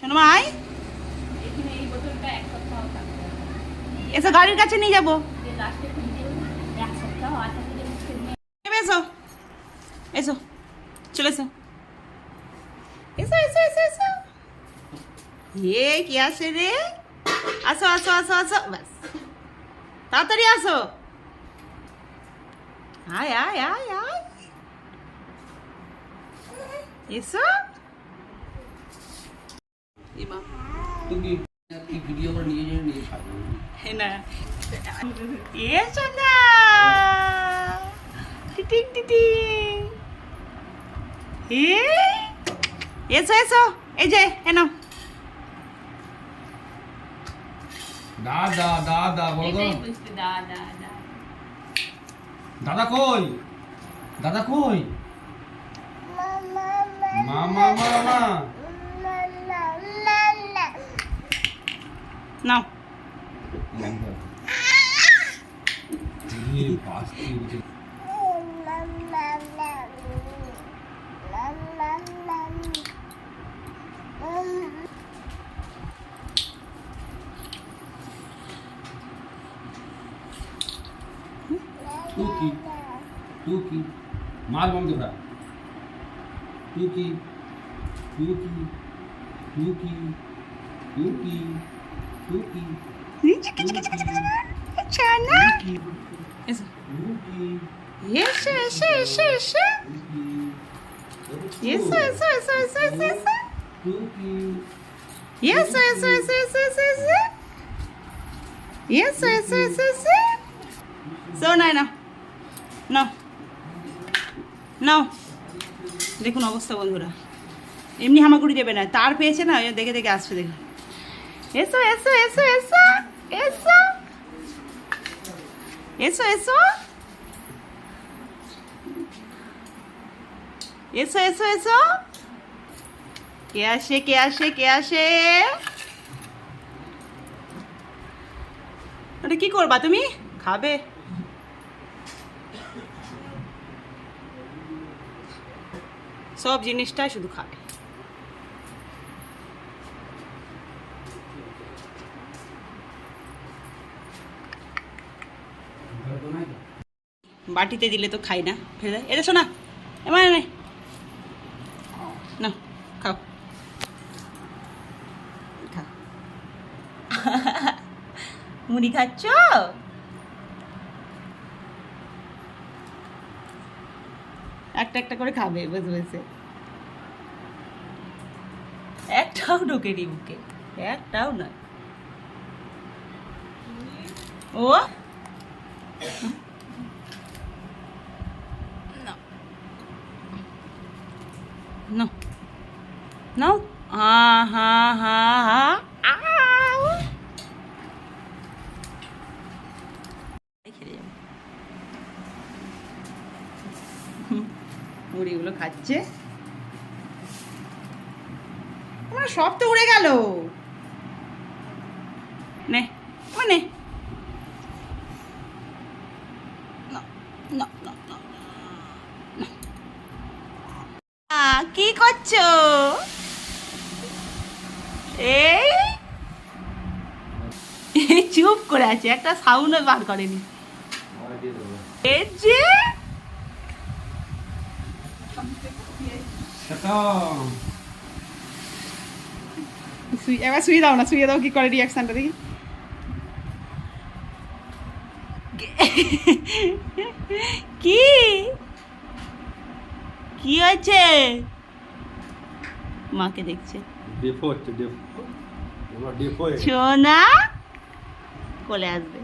শোনো মাই, এসো গাড়ির কাছে নিয়ে যাবো। এসো এসো, চলে এসো, এসো এসো এসো এসো। এ কি আসে রে? আসো আসো আসো আসো, ব্যাস তাড়াতাড়ি আসো। আয় আয় আয় আয়, এসো। তুমি কি ভিডিও করে নিয়ে যাবে নিয়ে ছাড়বে না এসো না, টিটিং টিটিং। এসো এসো, এই যে এনো। দাদা দাদা বলো তো, দাদা কই, দাদা কই, মামা মামা নাও। तू की मार बम दिखा, तू की तू की तू की तू की तू की ছানা এসো এসো এসো এসো এসো এসো এসো এসো এসো এসো এসো तू की এসো এসো এসো এসো এসো এসো এসো এসো এসো। সো নাই না নাও নাও। দেখুন অবস্থা বন্ধুরা, এমনি হামাগুড়ি দেবে না, তার পেয়েছে না, দেখে দেখে আসছে। দেখুন এসো এসো এসো এসো এসো এসো এসো এসো এসো এসো। কে আসে কে আসে কে আসে? ওটা কি করবা তুমি? খাবে? সব জিনিসটাই শুধু খাবে। বাটিতে দিলে তো খাই না, ফেলে দেয়। এটা শোনা এমন নেই না, খাও খাও। মুড়ি খাচ্ছ? একটা একটা করে খাবে বসে বসে, একটাও ঢোকেনি মুখে, একটাও নয়। ও no no ha ha ha আউ খেলে যাবো। মুড়িগুলো খাচ্ছে, আমার সব তো উড়ে গেল। নে মানে কি করছো? এই চুপ করে আছে, একটা সাউন্ড বার করেনি। এই যে এবার শুয়ে দাও না, শুয়ে দাও, কি করে রিয়াকশনটা দেখি। কি কি হয়েছে? মাকে দেখছে। সোনা কোলে আসবে।